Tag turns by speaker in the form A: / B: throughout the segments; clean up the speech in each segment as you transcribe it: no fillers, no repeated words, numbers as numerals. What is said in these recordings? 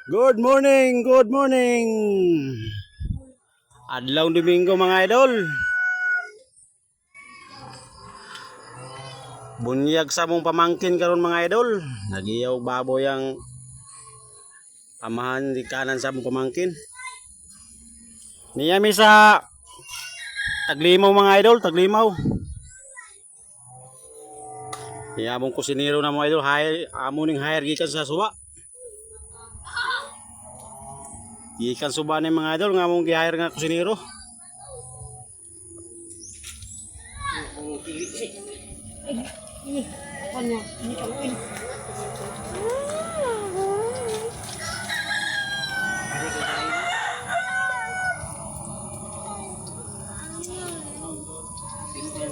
A: Good morning, good morning. Adlaw Domingo mga idol. Bunyag sa mong pamangkin karon mga idol. Nagiyaw baboy ang amahan di kanan sa mong pamangkin. Niyami sa Taglimaw mga idol, Taglimaw. Niyamong kusinero na mga idol, amo ning hire gikan sa suba. Gikan suba ni mga idol nga mong gi-hire nga kusinero.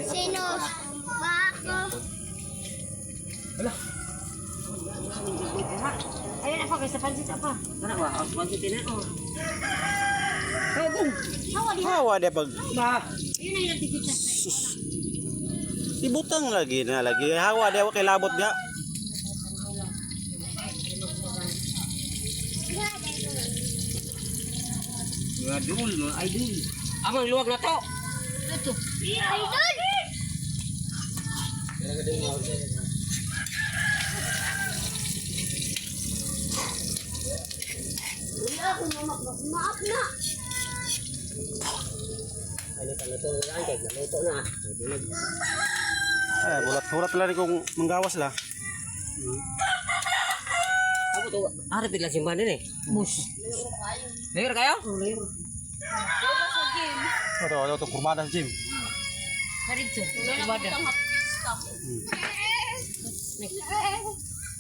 B: Sino? Bako.
C: Wala.
D: Ayun apa guys, sa pansit apa?
C: Kana ba? Ang pansit na.
D: Oh.
C: Kabong.
D: Hawa di.
A: Hawa dia pag
C: Ba.
D: Ayun na yung tikit sa.
A: ibutang lagi na lagi. Hawa dia kay labot dia.
C: Mga dul, mga idol. Amang luwag na to.
D: Ito.
B: Idol! Wala ako maak na.
C: Ano ka na to? Ang kay naluto na.
A: Ay, bulat-bulat lang kung manggawas la.
C: Ako to. Ara bigla simbahan din eh.
D: Mus.
C: Layer kayo?
D: Oh, layo.
A: Ito kurmada sa gym.
D: Karito. Ibada.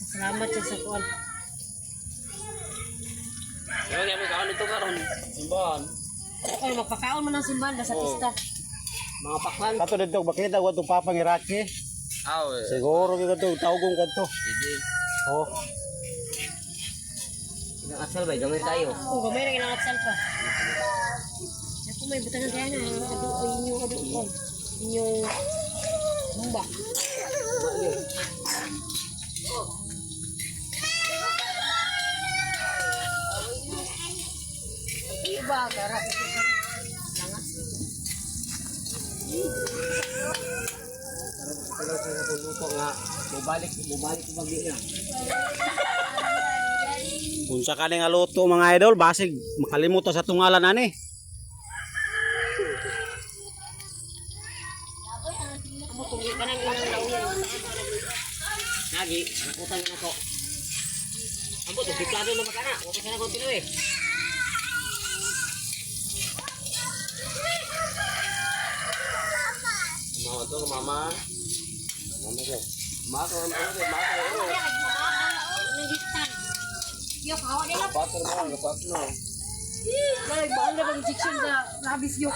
D: Salamat sa kuan.
C: Kaya nga mo kaon ito karon. Simbahan.
D: Ay, magpakaon mo ng simbahan sa pista.
C: Mga pakwan.
A: Kato dito bakita wa tong papang Iraqi.
C: Aw.
A: Siguro gyud to tawgong kadto.
C: Hindi.
A: Oh,
C: Inaasal ba gamay tayo.
D: Kung gamay na kinangat salpa. Ako may butangan kaya na. Inyong kuan. Inyong bumba. Iba, gara. Langas.
C: Pero sa luto nga mubalik ko pagdi na.
A: unsa kani nga luto mga idol, basig makalimutan sa tungalan ani.
D: Amo tuloy ka nang ilang lawyan.
C: Lagi, utang na to. Ambo to diplado na makana. Wa pa sana kontinu eh. Mama to mama. Mama ko. Mama ko mama.
D: Nagitan. Yok, hawa din lang.
C: Patro mo, lepas no.
D: Dahil baal na bang injection sa rabies yok.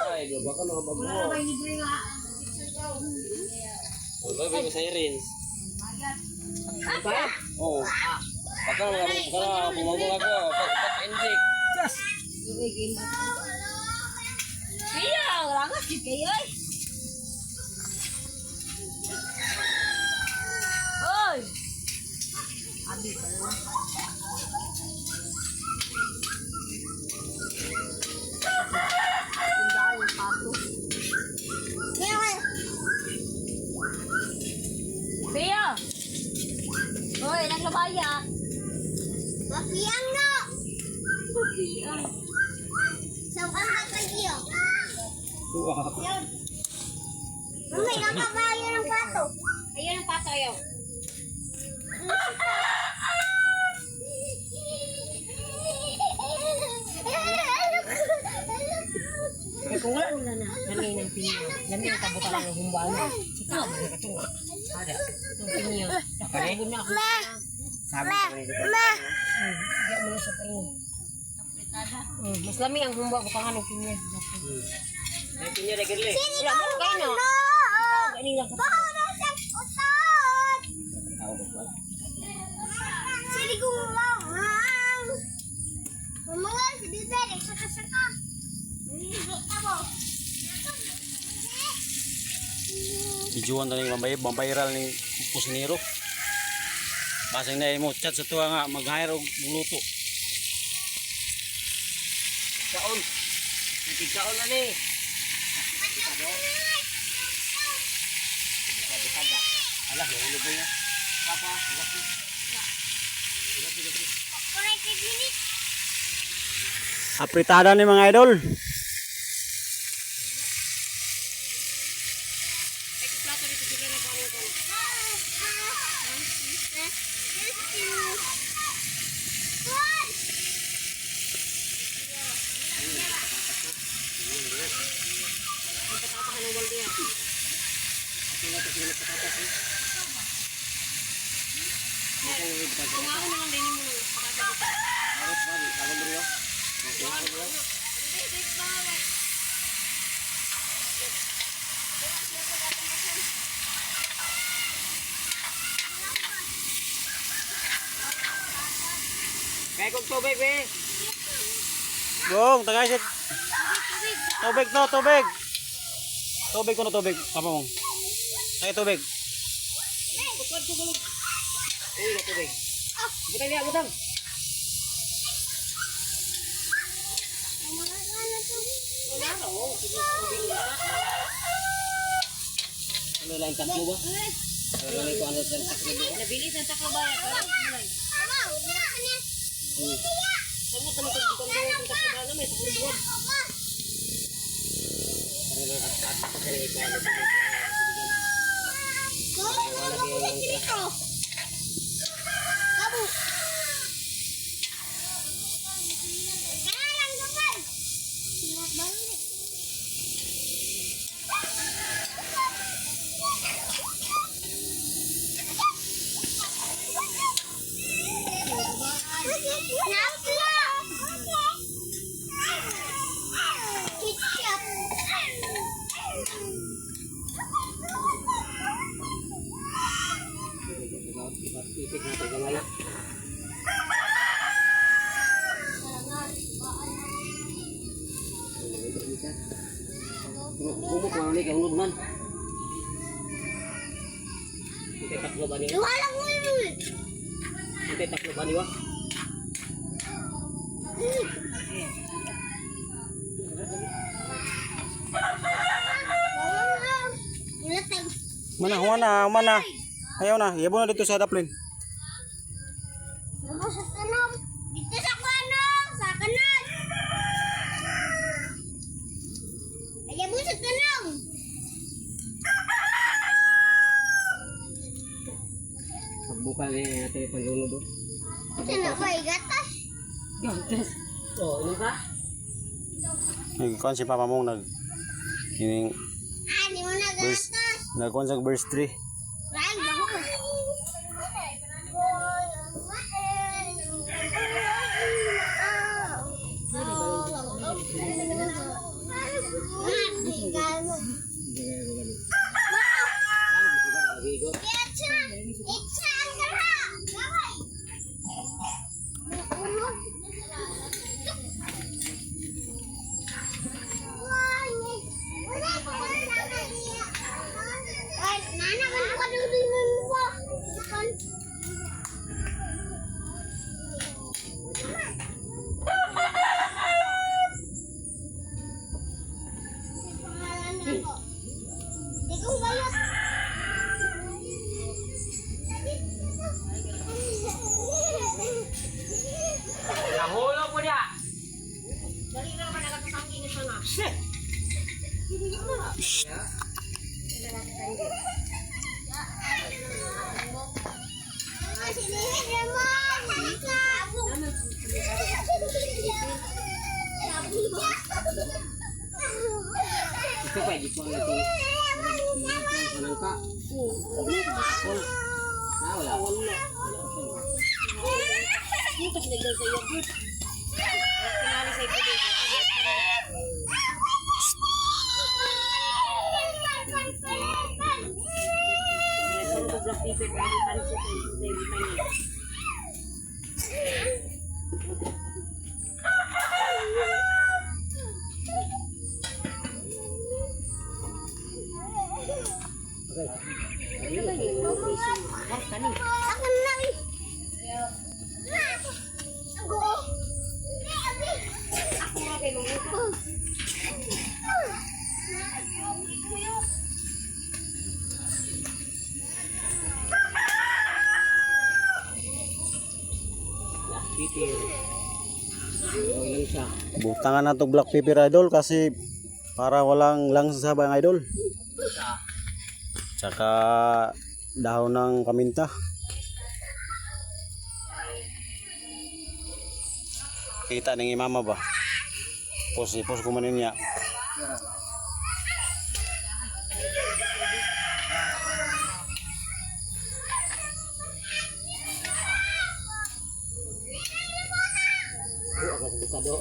C: Ay, baka no bago.
D: Wala na ba yung libre nga?
C: Otoy ba sa Irins?
D: Bayad?
C: Oh. Baka bumabog ako. Pat inject.
D: Just. Iya, rangas yun kayo eh. Oy! Abi pa naman. Tundaan yung pato. Pia! Oy, naglabaya.
B: Mapiyang no! Saan ka tagiyo? Mamay, nakabayo ng pato.
D: Ayun ang pato ayaw. Ay, kung wala nila na, nanay ng pinyo. Yan yung kabuta lang ng humbaan. Ikaw, mga katunga. Ada, ng pinyo. Nakabun na ako.
C: Sabi ko ni
D: Hindi mo na sa pain. Mas lami ang humba ko pangalan ng pinyo.
C: Ay pinya regular.
D: Wala mo kayo na. Galing lang ka.
B: Baka na sa utot!
C: Tao ko ba?
B: Sili ko mamang! Mamang, si Bibel, saka-saka. Abo.
A: Videoan tani mambayral ni kusinero. Basing na mo chat sa tuwa nga mag-hire og luto.
C: Kaon. Kaon na ni. Alah, nahulog mo niya. Papa, huwag mo.
A: Apritada ni mga idol.
C: Kaya kong tubig, be.
A: Bong, tagay sit. Tubig no, tubig. Tubig ko no, tubig. Papa mong. Ay, tubig.
C: Uy, na tubig. Butang niya, butang. Ano lang tatlo ba? Ano lang ito, ano lang tatlo ba?
D: Nabilis ang taklo ba? Parang mulay. Sama kami kung dito ang taklo ba naman. Taklo buwan.
C: Ano lang at kaya ito, ano lang ipit natin yung wala. Bumuk mo ulit yung lubnan. Ito taklo ba niya? Ito taklo ba niya?
A: Mana. Ayaw na, yabo na dito sa daplin.
B: Dito sa kanan. Ayaw mo sa tanong.
C: Pagbuka niya natin yung panlunod.
B: Sino ba igatas?
C: Oh, ano ka?
A: Nagkuhan si Papa mong ining
B: Di mo
A: verse,
B: nagatas.
A: nagkuhan sa verse 3.
B: Ray, bago.
C: Nahulog mo niya!
D: Dali na naman nakakasangkin na sana.
C: Ito pa, dito ang ito. Anong ka? Wala.
D: Dito pinagdal sa iyo. Pinali sa ito. Black pepper, pansit,
C: pipir. Okay lang siya.
A: Butangan na to black pepper idol kasi para walang langsa ba ang idol. Tsaka dahon ng kaminta. Kita ng imama ba? Pos kumanin niya.
C: Agak bukado.